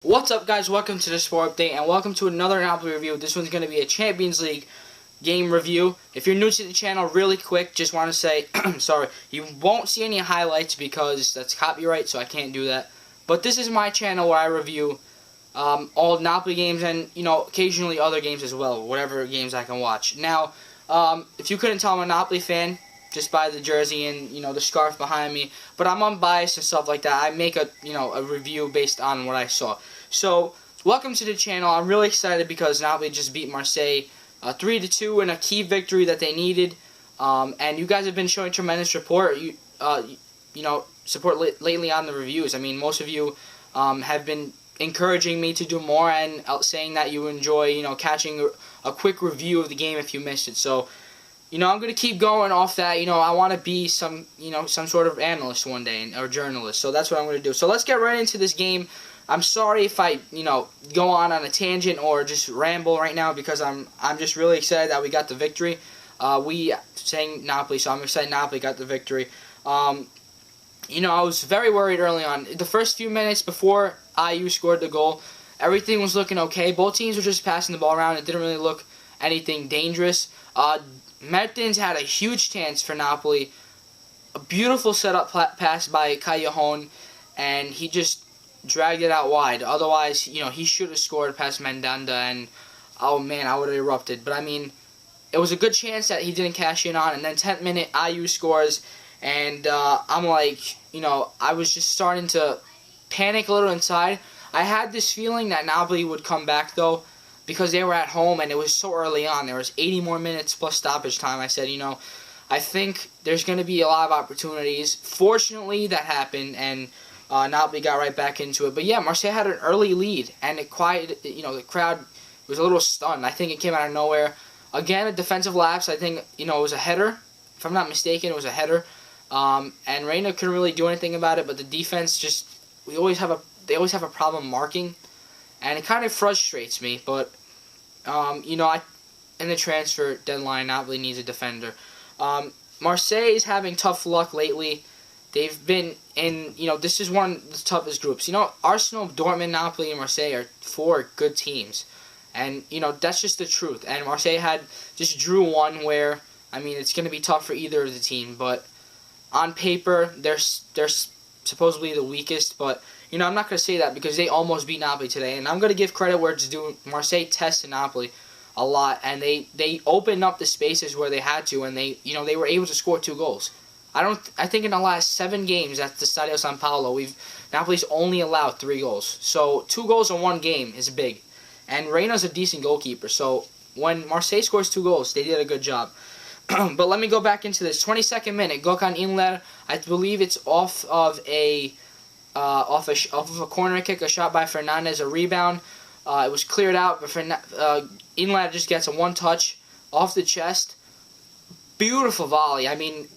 What's up, guys? Welcome to the Sport Update and welcome to another Napoli review. This one's going to be a Champions League game review. If you're new to the channel, really quick, just want to say, sorry, you won't see any highlights because that's copyright, so I can't do that. But this is my channel where I review all Napoli games and, occasionally other games as well, whatever games I can watch. Now, if you couldn't tell, I'm a Napoli fan just by the jersey and, the scarf behind me. But I'm unbiased and stuff like that. I make a review based on what I saw. So, welcome to the channel. I'm really excited because Napoli just beat Marseille 3-2 in a key victory that they needed. And you guys have been showing tremendous support. Support lately on the reviews. I mean, most of you have been encouraging me to do more and saying that you enjoy, catching a quick review of the game if you missed it. So, I'm going to keep going off that. I want to be some sort of analyst one day or journalist. So that's what I'm going to do. So let's get right into this game. I'm sorry if I, go on a tangent or just ramble right now because I'm just really excited that we got the victory. We saying Napoli, so I'm excited Napoli got the victory. I was very worried early on. The first few minutes before Ayew scored the goal, everything was looking okay. Both teams were just passing the ball around. It didn't really look anything dangerous. Mertens had a huge chance for Napoli. A beautiful setup pass by Gokhan, and he just dragged it out wide. Otherwise, he should have scored past Mandanda, and oh man, I would have erupted. But I mean, it was a good chance that he didn't cash in on. And then 10th minute, Ayew scores, and I'm like, I was just starting to panic a little inside. I had this feeling that Napoli would come back though, because they were at home and it was so early on. There was 80 more minutes plus stoppage time. I said, I think there's going to be a lot of opportunities. Fortunately, that happened, and Napoli got right back into it. But yeah, Marseille had an early lead, and it quieted. The crowd was a little stunned. I think it came out of nowhere. Again, a defensive lapse. I think it was a header. If I'm not mistaken, it was a header. And Reina couldn't really do anything about it. But the defense they always have a problem marking, and it kind of frustrates me. But in the transfer deadline, Napoli needs a defender. Marseille is having tough luck lately. They've been in, this is one of the toughest groups. Arsenal, Dortmund, Napoli, and Marseille are four good teams. And, that's just the truth. And Marseille just drew one where, it's going to be tough for either of the team. But on paper, they're supposedly the weakest. But, I'm not going to say that because they almost beat Napoli today. And I'm going to give credit where it's due. Marseille tested Napoli a lot. And they opened up the spaces where they had to. And they were able to score 2 goals. I think in the last 7 games at the Stadio San Paolo, Napoli's only allowed 3 goals. So 2 goals in 1 game is big. And Reina's a decent goalkeeper. So when Marseille scores 2 goals, they did a good job. But let me go back into this. 22nd minute, Gokhan Inler, I believe it's off of a corner kick, a shot by Fernandez, a rebound. It was cleared out, but Inler just gets a 1-touch off the chest. Beautiful volley.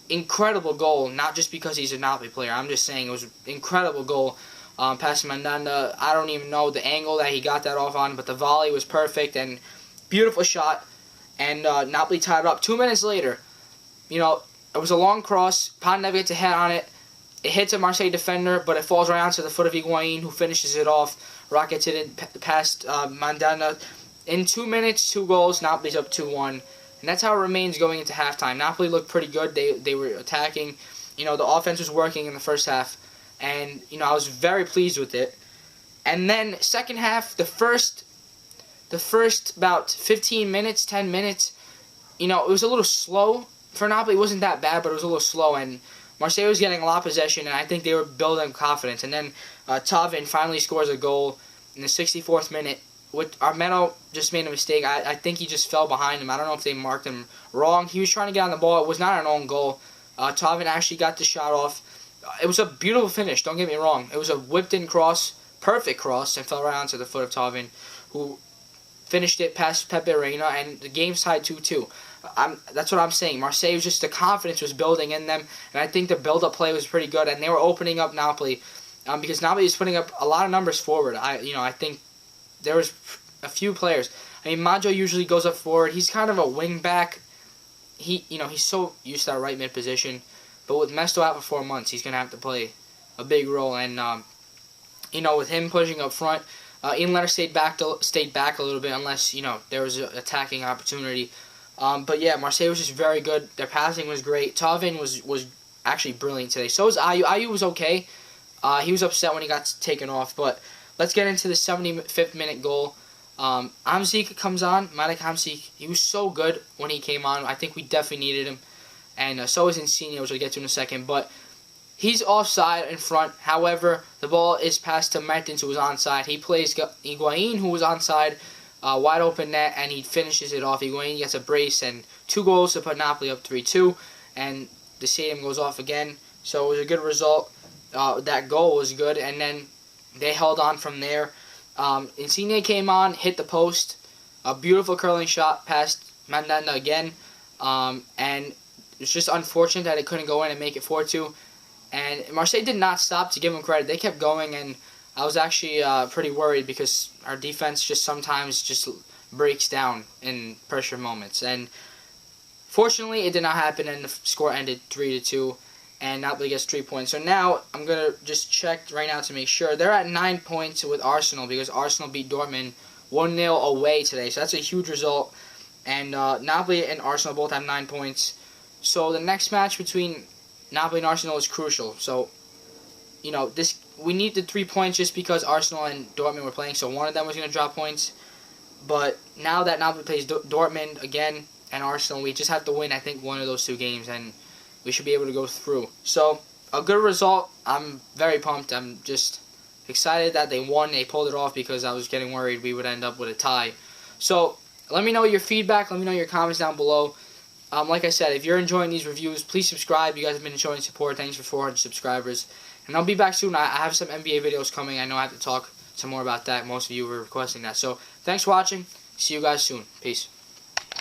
Incredible goal. Not just because he's a Napoli player. I'm just saying it was an incredible goal. Past Mandanda. I don't even know the angle that he got that off on, but the volley was perfect and beautiful shot. And Napoli tied it up. 2 minutes later, it was a long cross. Pandev gets a head on it. It hits a Marseille defender, but it falls right onto the foot of Higuain, who finishes it off. Rockets it past Mandanda. In 2 minutes, 2 goals. Napoli's up 2-1. And that's how it remains going into halftime. Napoli looked pretty good. They were attacking. The offense was working in the first half. And, I was very pleased with it. And then, second half, the first about 15 minutes, 10 minutes, it was a little slow for Napoli. It wasn't that bad, but it was a little slow. And Marseille was getting a lot of possession, and I think they were building confidence. And then Thauvin finally scores a goal in the 64th minute. Armeno just made a mistake. I think he just fell behind him. I don't know if they marked him wrong. He was trying to get on the ball. It was not an own goal. Thauvin actually got the shot off. It was a beautiful finish, don't get me wrong. It was a whipped-in cross, perfect cross, and fell right onto the foot of Thauvin, who finished it past Pepe Reina, and the game's tied 2-2. That's what I'm saying. Marseille was just, the confidence was building in them, and I think the build-up play was pretty good, and they were opening up Napoli, because Napoli was putting up a lot of numbers forward. I think there was a few players. Maggio usually goes up forward. He's kind of a wing back. He's so used to that right mid position. But with Mesto out for 4 months, he's going to have to play a big role. And, with him pushing up front, Inler stayed back a little bit, unless there was an attacking opportunity. But yeah, Marseille was just very good. Their passing was great. Thauvin was actually brilliant today. So was Ayew. Ayew was okay. He was upset when he got taken off. But let's get into the 75th minute goal. Hamsik comes on. Matic Hamsik. He was so good when he came on. I think we definitely needed him. And so is Insigne, which we'll get to in a second. But he's offside in front. However, the ball is passed to Mertens, who was onside. He plays Higuain, who was onside, wide open net, and he finishes it off. Higuain gets a brace and 2 goals to put Napoli up 3-2. And the stadium goes off again. So it was a good result. That goal was good. And then they held on from there. Insigne came on, hit the post. A beautiful curling shot past Mandanda again. And it's just unfortunate that it couldn't go in and make it 4-2. And Marseille did not stop, to give them credit. They kept going, and I was actually pretty worried because our defense just sometimes just breaks down in pressure moments. And fortunately, it did not happen, and the score ended 3-2, and Napoli gets 3 points. So now I'm going to just check right now to make sure. They're at 9 points with Arsenal because Arsenal beat Dortmund 1-0 away today. So that's a huge result. And Napoli and Arsenal both have 9 points. So the next match between Napoli and Arsenal is crucial. So, we need the 3 points just because Arsenal and Dortmund were playing, so one of them was going to drop points. But now that Napoli plays Dortmund again and Arsenal, we just have to win, I think, one of those 2 games, and we should be able to go through. So, a good result. I'm very pumped. I'm just excited that they won. They pulled it off because I was getting worried we would end up with a tie. So, let me know your feedback. Let me know your comments down below. Like I said, if you're enjoying these reviews, please subscribe. You guys have been showing support. Thanks for 400 subscribers. And I'll be back soon. I have some NBA videos coming. I know I have to talk some more about that. Most of you were requesting that. So, thanks for watching. See you guys soon. Peace.